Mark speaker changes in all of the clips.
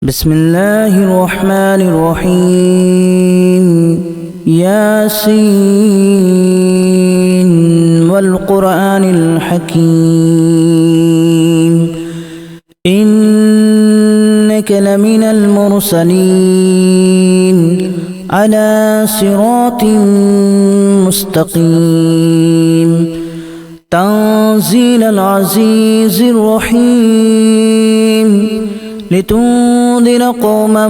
Speaker 1: بسم الله الرحمن الرحيم ياسين والقرآن الحكيم إنك لمن المرسلين على صراط مستقيم تنزيل العزيز الرحيم لتنذر قوما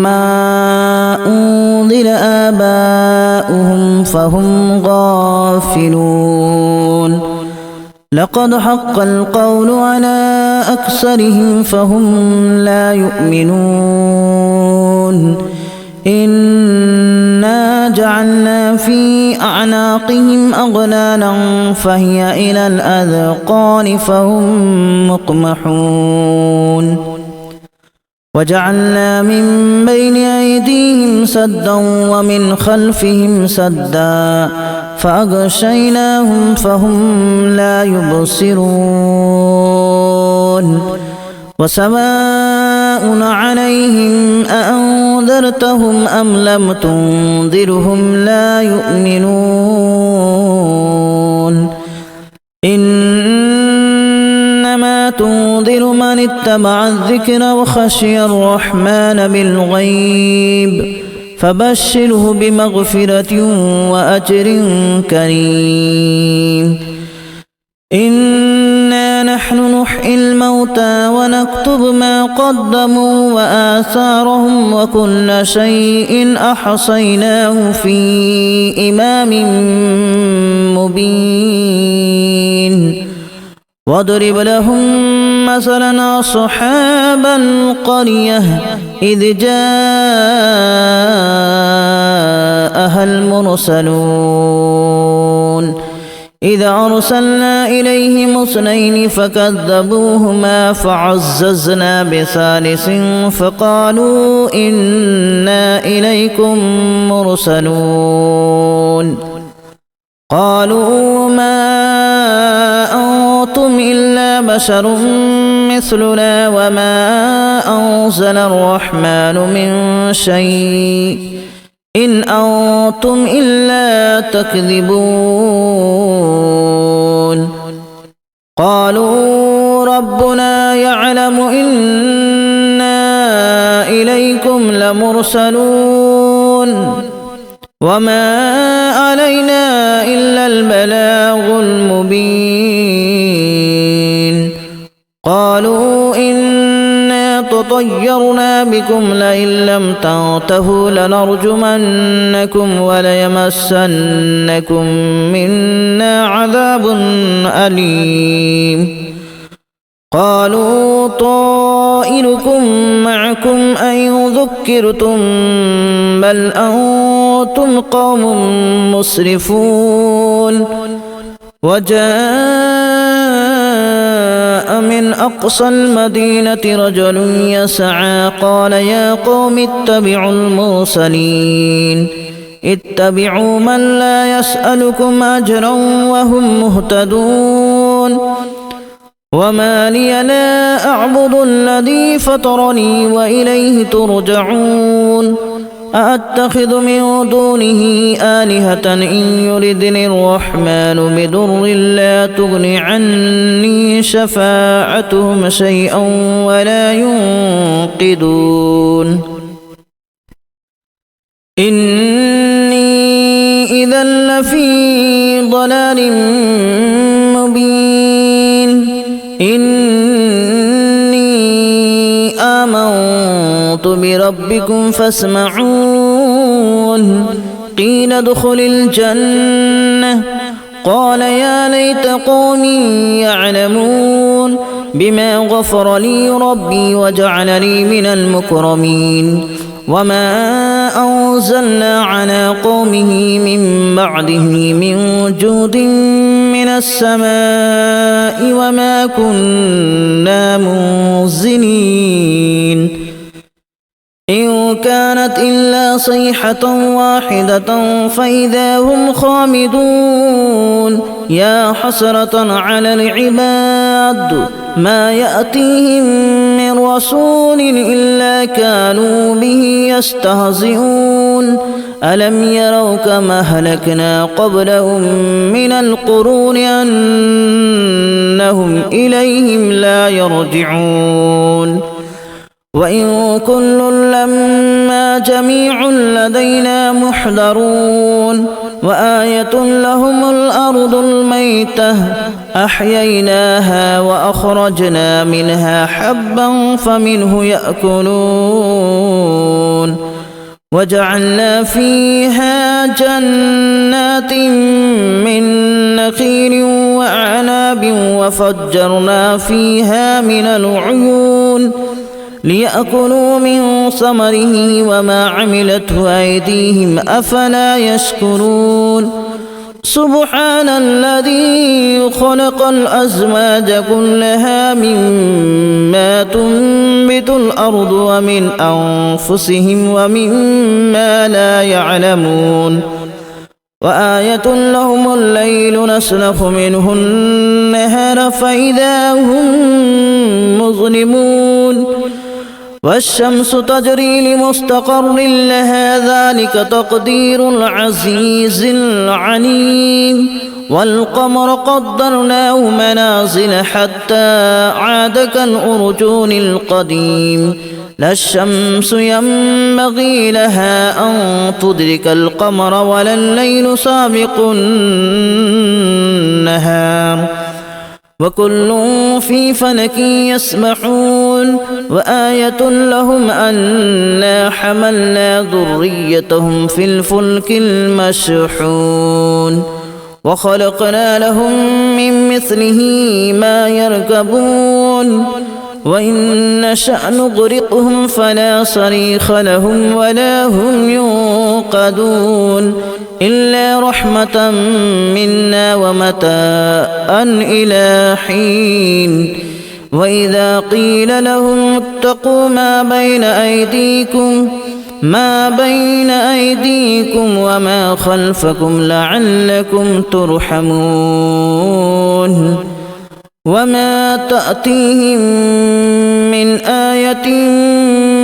Speaker 1: ما أنذر آباؤهم فهم غافلون لقد حق القول على أكثرهم فهم لا يؤمنون إنا جعلنا في أعناقهم أغلالا فهي إلى الأذقان فهم مقمحون وجعلنا من بين أيديهم سدا ومن خلفهم سدا فأغشيناهم فهم لا يبصرون وسواء عليهم أأنذرتهم أم لم تنذرهم لا يؤمنون إنما تنذر من اتبع الذكر وخشي الرحمن بالغيب فبشره بمغفرة وأجر كريم إنا نحن نحيي الموتى ونكتب ما قدموا وآثارهم وكل شيء أحصيناه في إمام مبين واضرب لهم مثلا أصحاب القرية إذ جاءها المرسلون إذا أرسلنا إليهم اثنين فكذبوهما فعززنا بثالث فقالوا إنا إليكم مرسلون قالوا ما أنتم إلا بشر مثلنا وما أنزل الرحمن من شيء إن أنتم إلا تكذبون قالوا ربنا يعلم إنا إليكم لمرسلون وما علينا إلا البلاغ المبين قالوا إنا تطيرنا بكم لئن لم تنتهوا لنرجمنكم وليمسنكم منا عذاب أليم قالوا طائركم معكم أن ذكرتم بل أنتم قوم مسرفون وجاء من أقصى المدينة رجل يسعى قال يا قوم اتبعوا المرسلين اتبعوا من لا يسألكم أجرا وهم مهتدون وما لي لا أعبد الذي فطرني وإليه ترجعون أأتخذ من دونه آلهة إن يردني الرحمن بضر لا تغن عني شفاعتهم شيئا ولا ينقذون إني إذا لفي ضلال مبين إني آمنت بربكم فاسمعون قيل ادخل الجنة قال يا ليت قومي يعلمون بما غفر لي ربي وجعلني من المكرمين وما أنزلنا على قومه من بعده من جود من السماء وما كنا منزلين إن كانت إلا صيحة واحدة فإذا هم خامدون يا حسرة على العباد ما يأتيهم من من رسول إلا كانوا به يستهزئون ألم يروا كما أهلكنا قبلهم من القرون أنهم إليهم لا يرجعون وإن كل لما جميع لدينا محضرون وآية لهم الأرض الميتة أحييناها وأخرجنا منها حبا فمنه يأكلون وجعلنا فيها جنات من نخيل وأعناب وفجرنا فيها من العيون ليأكلوا من ثمره وما عملته أيديهم أفلا يشكرون سبحان الذي خلق الأزواج كلها مما تنبت الأرض ومن أنفسهم ومما لا يعلمون وآية لهم الليل نسلخ منه النهار فإذا هم مظلمون والشمس تجري لمستقر لها ذلك تقدير العزيز العليم والقمر قدرناه منازل حتى عاد كالأرجون القديم لا الشمس ينبغي لها أن تدرك القمر ولا الليل سابق النهار وكل في فلك يسبحون وآية لهم أنا حملنا ذريتهم في الفلك المشحون وخلقنا لهم من مثله ما يركبون وإن نشأ نغرقهم فلا صريخ لهم ولا هم ينقذون إلا رحمة منا ومتاعا إلى حين وإذا قيل لهم اتقوا ما بين أيديكم وما خلفكم لعلكم ترحمون وما تأتيهم من آية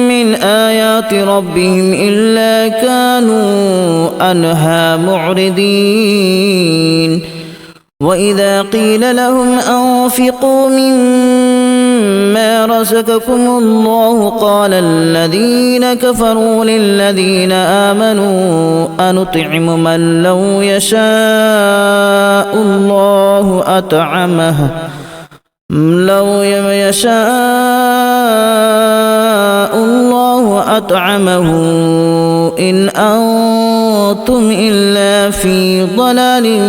Speaker 1: من آيات ربهم إلا كانوا عنها معرضين وإذا قيل لهم أنفقوا مما رزقكم الله قال الذين كفروا للذين آمنوا أنطعم من لو يشاء الله أطعمه إن أنتم إلا في ضلال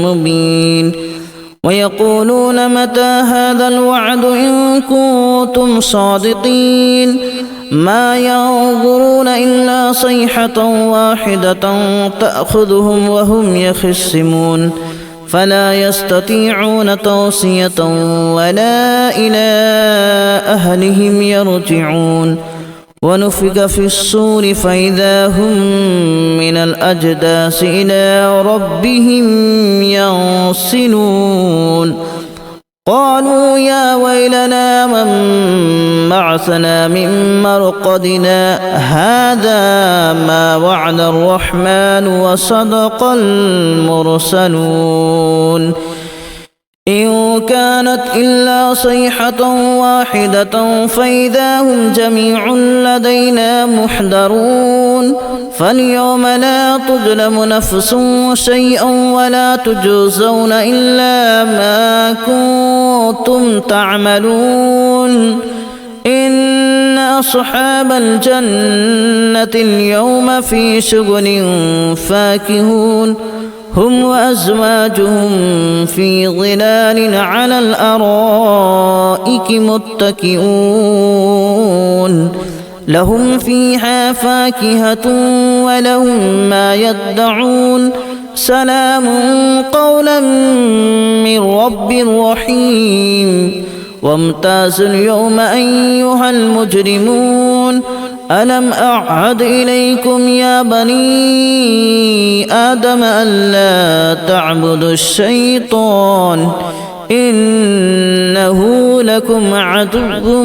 Speaker 1: مبين ويقولون متى هذا الوعد إن كنتم صادقين ما ينظرون إلا صيحة واحدة تأخذهم وهم يخصمون فلا يستطيعون توصية ولا إلى أهلهم يرجعون ونفخ في الصور فإذا هم من الأجداث إلى ربهم ينسلون قالوا يا ويلنا من بعثنا من مرقدنا هذا ما وعد الرحمن وصدق المرسلون إن كانت إلا صيحة واحدة فإذا هم جميع لدينا محضرون فاليوم لا تظلم نفس شيئا ولا تجزون إلا ما كنتم تعملون إن أصحاب الجنة اليوم في شغل فاكهون هم وأزواجهم في ظلال على الأرائك متكئون لهم فيها فاكهة ولهم ما يدعون سلام قولا من رب رحيم وامتازوا اليوم أيها المجرمون ألم أعهد إليكم يا بني آدم ألا تعبدوا الشيطان إنه لكم عدو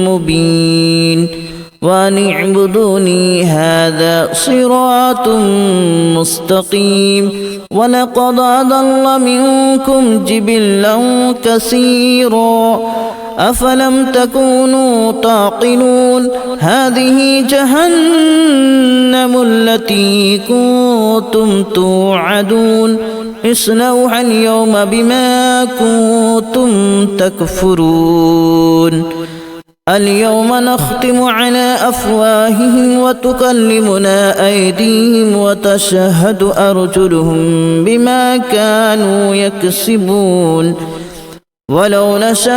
Speaker 1: مبين وأن اعبدوني هذا صراط مستقيم ولقد أضل منكم جبلا كثيرا أفلم تكونوا تعقلون هذه جهنم التي كنتم توعدون اصلوها اليوم بما كنتم تكفرون اليوم نختم على أفواههم وتكلمنا أيديهم وتشهد أرجلهم بما كانوا يكسبون ولو نشاء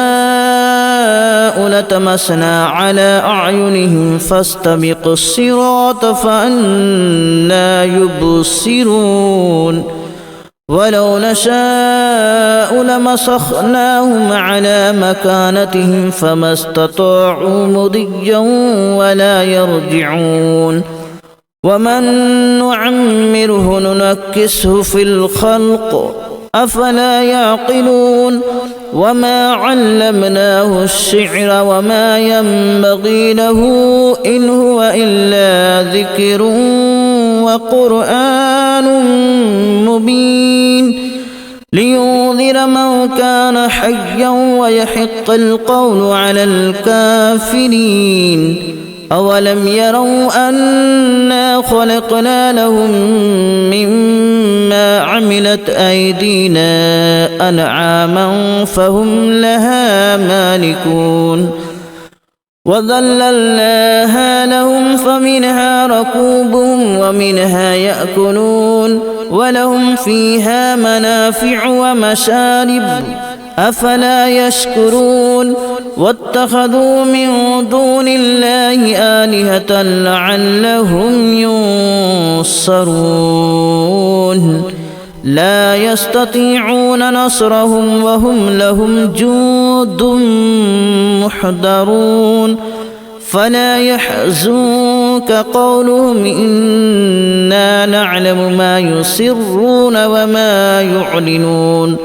Speaker 1: لتمسنا على أعينهم فاستبقوا الصراط فأنى يبصرون ولو نشاء لمسخناهم على مكانتهم فما استطاعوا مضيا ولا يرجعون ومن نعمره ننكسه في الخلق أفلا يعقلون وما علمناه الشعر وما ينبغي له إن هو إلا ذكر وقرآن مبين لينذر من كان حيا ويحق القول على الكافرين أولم يروا أنا خلقنا لهم مما عملت أيدينا أنعاما فهم لها مالكون وذللناها لهم فمنها ركوبهم ومنها يأكلون ولهم فيها منافع ومشارب أفلا يشكرون واتخذوا من دون الله آلهة لعلهم ينصرون لا يستطيعون نصرهم وهم لهم جند محضرون فلا يحزنك قولهم إنا نعلم ما يسرون وما يعلنون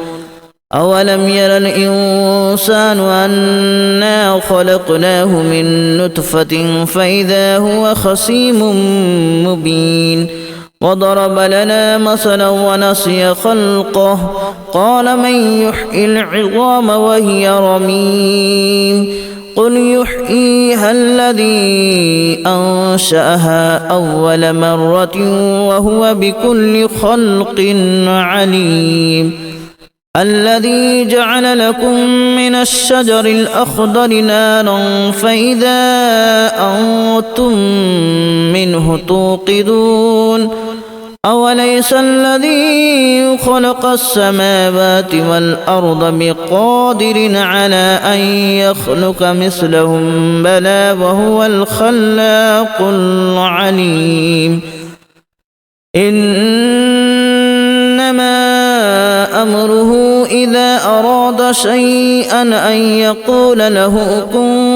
Speaker 1: أولم ير الإنسان أنا خلقناه من نطفة فإذا هو خصيم مبين وضرب لنا مثلا ونسي خلقه قال من يحيي العظام وهي رميم قل يحييها الذي أنشأها أول مرة وهو بكل خلق عليم الذي جعل لكم من الشجر الأخضر نارا فإذا أنتم منه توقدون أوليس الذي خلق السماوات والأرض بقادر على أن يخلق مثلهم بلى وهو الخلاق العليم إنما أمره إذا أراد شيئا أن يقول له كن